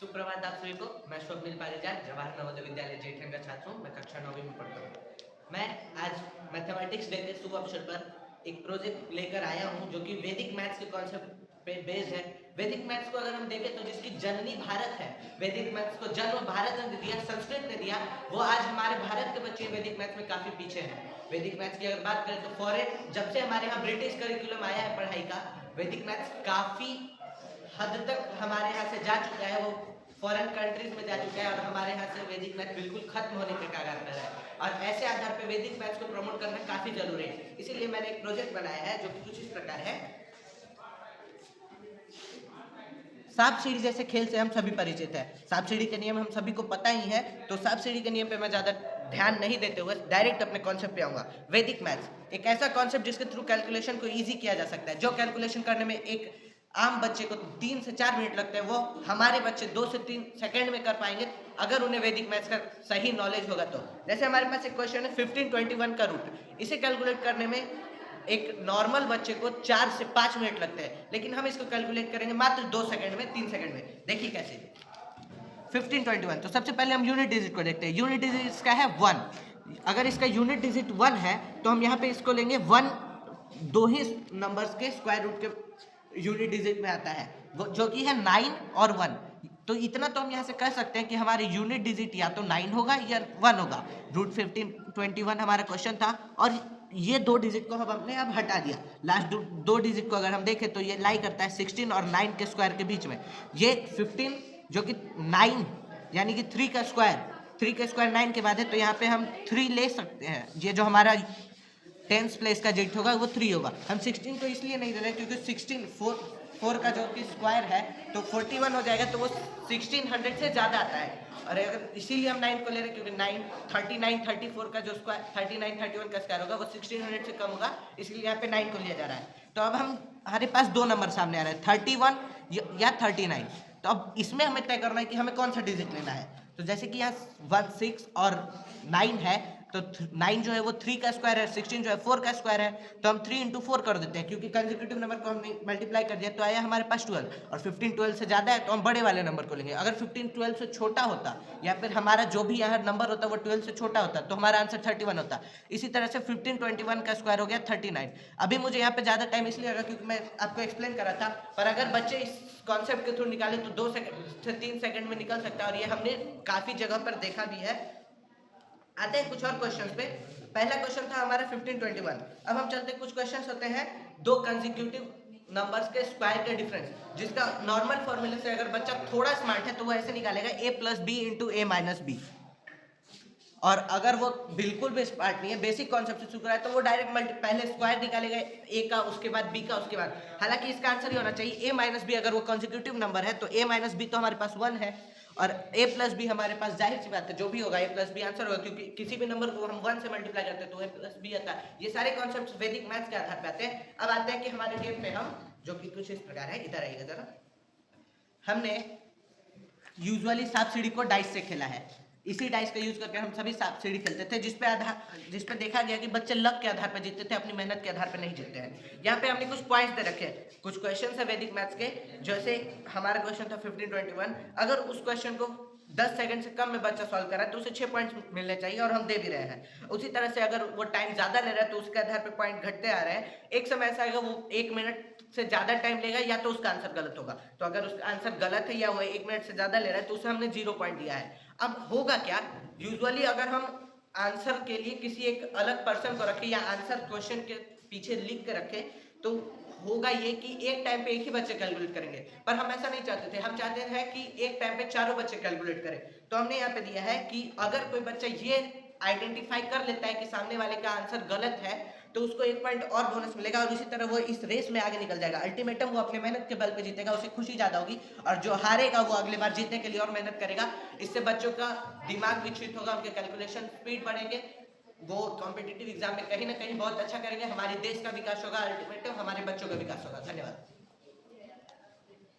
सुप्रभात आप सभी को। मैं स्वप्निल पारिजात जवाहर नवोदय विद्यालय जेठन का छात्र हूँ। मैं कक्षा 9वीं में पढ़ता हूँ। मैं आज मैथमेटिक्स डे के शुभ अवसर पर एक प्रोजेक्ट लेकर आया हूँ जो कि वैदिक मैथ्स के कॉन्सेप्ट पे बेस्ड है। वैदिक मैथ्स को अगर हम देखें तो जिसकी जननी भारत है, वैदिक मैथ्स को जन्म भारत ने दिया, संस्कृत ने दिया, वो आज हमारे भारत के बच्चे वैदिक मैथ्स में काफी पीछे हैं। वैदिक मैथ्स की अगर बात करें तो फॉरेन जब से हमारे यहाँ ब्रिटिश करिकुलम आया है पढ़ाई का, वैदिक मैथ्स काफी हद तक हमारे यहाँ से जा चुका है, वो फॉरेन कंट्रीज में जा चुका है और हमारे यहाँ से वैदिक मैथ बिल्कुल खत्म होने के कगार पर है। और ऐसे आधार पर वैदिक मैथ्स को प्रमोट करना काफी जरूरी है। इसीलिए मैंने एक प्रोजेक्ट बनाया है जो कि कुछ इस प्रकार है। सांप सीढ़ी जैसे खेल से हम सभी परिचित हैं। सांप सीढ़ी के नियम हम सभी को पता ही है, तो सांप सीढ़ी के नियम पे मैं ज्यादा ध्यान नहीं देते हुए डायरेक्ट अपने कॉन्सेप्ट पे आऊंगा। वैदिक मैथ्स एक ऐसा कॉन्सेप्ट जिसके थ्रू कैलकुलेशन को इजी किया जा सकता है। जो कैलकुलेशन करने में एक आम बच्चे को 3 से 4 मिनट लगते हैं, वो हमारे बच्चे 2 से 3 सेकंड में कर पाएंगे अगर उन्हें वैदिक मैथ्स का सही नॉलेज होगा तो। जैसे हमारे पास एक क्वेश्चन है 1521 का रूट, इसे कैलकुलेट करने में एक नॉर्मल बच्चे को 4 से 5 मिनट लगते हैं, लेकिन हम इसको कैलकुलेट करेंगे मात्र 2 सेकंड में, 3 सेकंड में। देखिए कैसे 1521। तो सबसे पहले हम यूनिट डिजिट को देखते हैं। यूनिट डिजिट इसका है 1। अगर इसका यूनिट डिजिट 1 है तो हम यहाँ पे इसको लेंगे 1, दो ही नंबर्स के स्क्वायर रूट के यूनिट डिजिट में आता है, वो जो कि है 9 और 1। तो इतना तो हम यहाँ से कह सकते हैं कि हमारे यूनिट डिजिट या तो 9 होगा या 1 होगा। रूट 1521 हमारा क्वेश्चन था और ये 2 डिजिट को हमने अब हटा दिया। लास्ट 2 डिजिट को अगर हम देखें तो ये लाई करता है 16 और 9 के स्क्वायर के बीच में। ये 15 जो कि 9 यानी कि 3 का स्क्वायर 9 के बाद है, तो यहाँ पे हम 3 ले सकते हैं। ये जो हमारा 10th प्लेस का डिजिट होगा वो 3 होगा। हम 16 को इसलिए नहीं दे रहे क्योंकि 16 4 का जो कि स्क्वायर है तो 41 हो जाएगा, तो वो 1600 से ज़्यादा आता है। और अगर इसीलिए हम 9 को ले रहे हैं क्योंकि 9 39 34 का जो स्क्वायर 39 31 का स्क्वायर होगा वो 1600 से कम होगा, इसलिए यहाँ पे 9 को लिया जा रहा है। तो अब हमारे पास 2 नंबर सामने आ रहे हैं, 31 या 39। तो अब इसमें हमें तय करना है कि हमें कौन सा डिजिट लेना है। तो जैसे कि यहाँ 1 6 और 9 है, तो 9 जो है वो 3 का स्क्वायर है, 16 जो है 4 का स्क्वायर है, तो हम 3 × 4 कर देते हैं क्योंकि कंसेक्यूटिव नंबर को हमने मल्टीप्लाई कर दिया तो आया हमारे पास 12। और 15 12 से ज़्यादा है तो हम बड़े वाले नंबर को लेंगे। अगर 15 12 से छोटा होता या फिर हमारा जो भी यहाँ नंबर होता वो 12 से छोटा होता तो हमारा आंसर 31 होता। इसी तरह से 1521 का स्क्वायर हो गया 39। अभी मुझे यहाँ पे ज़्यादा टाइम इसलिए लगा क्योंकि मैं आपको एक्सप्लेन कर रहा था, पर अगर बच्चे इस कॉन्सेप्ट के थ्रू निकाले तो 2 से 3 सेकंड में निकल सकता है और ये हमने काफ़ी जगह पर देखा भी है। आते हैं कुछ और क्वेश्चंस पे। पहला क्वेश्चन था हमारा 1521। अब हम चलते हैं, कुछ क्वेश्चंस होते हैं 2 कंसेक्यूटिव नंबर्स के स्क्वायर का डिफरेंस, जिसका नॉर्मल फॉर्मूले से अगर बच्चा थोड़ा स्मार्ट है तो वो ऐसे निकालेगा a + b × a - b। और अगर वो बिल्कुल भी स्मार्ट नहीं है, बेसिक कॉन्सेप्ट से शुरू है, तो वो डायरेक्ट पहले स्क्वायर निकालेगा a का, उसके बाद b का, उसके बाद। हालांकि इसका आंसर ये होना चाहिए a - b। अगर वो कंसेक्यूटिव नंबर है तो a - b तो हमारे पास 1 है और a + b हमारे पास जाहिर सी बात है जो भी होगा a + b आंसर होगा, क्योंकि किसी भी नंबर को हम 1 से मल्टीप्लाई करते हैं तो a + b आता है। ये सारे कॉन्सेप्ट वैदिक मैथ्स के आधार पर आते हैं। अब आते हैं कि हमारे गेम में हम, जो कि कुछ इस प्रकार है, इधर आइएगा जरा। हमने यूजुअली सांप सीढ़ी को डाइस से खेला है। इसी डाइस का यूज करके हम सभी सांप सीढ़ी खेलते थे, जिस पे देखा गया कि बच्चे लक के आधार पर जीतते थे, अपनी मेहनत के आधार पर नहीं जीतते हैं। यहाँ पे हमने कुछ पॉइंट्स दे रखे हैं, कुछ क्वेश्चन है वैदिक मैथ्स के। जैसे हमारा क्वेश्चन था 1521, अगर उस क्वेश्चन को 10 सेकंड से कम में बच्चा सॉल्व कर रहा है तो उसे 6 पॉइंट्स मिलने चाहिए और हम दे भी रहे हैं। उसी तरह से अगर वो टाइम ज्यादा ले रहा है तो उसके आधार पर पॉइंट घटते आ रहे हैं। एक समय ऐसा आएगा वो 1 मिनट से ज्यादा टाइम लेगा या तो उसका आंसर गलत होगा। तो अगर उसका आंसर गलत है या वो 1 मिनट से ज्यादा ले रहा है तो उसे हमने 0 पॉइंट दिया है। अब होगा क्या, यूजुअली अगर हम आंसर के लिए किसी एक अलग पर्सन को रखें या आंसर क्वेश्चन के पीछे लिख के रखें तो होगा ये कि एक टाइम पे एक ही बच्चे कैलकुलेट करेंगे, पर हम ऐसा नहीं चाहते थे। हम चाहते हैं कि एक टाइम पे चारों बच्चे कैलकुलेट करें। तो हमने यहाँ पे दिया है कि अगर कोई बच्चा ये आइडेंटिफाई कर लेता है कि सामने वाले का आंसर गलत है तो उसको 1 पॉइंट और बोनस मिलेगा और इसी तरह वो इस रेस में आगे निकल जाएगा। अल्टीमेटम वो अपने मेहनत के बल पे जीतेगा, उसे खुशी ज्यादा होगी और जो हारेगा वो अगले बार जीतने के लिए और मेहनत करेगा। इससे बच्चों का दिमाग विकसित होगा, उनके कैलकुलेशन स्पीड बढ़ेंगे, वो कॉम्पिटिटिव एग्जाम में कहीं ना कहीं बहुत अच्छा करेंगे, हमारे देश का विकास होगा, अल्टीमेटम हमारे बच्चों का विकास होगा। धन्यवाद।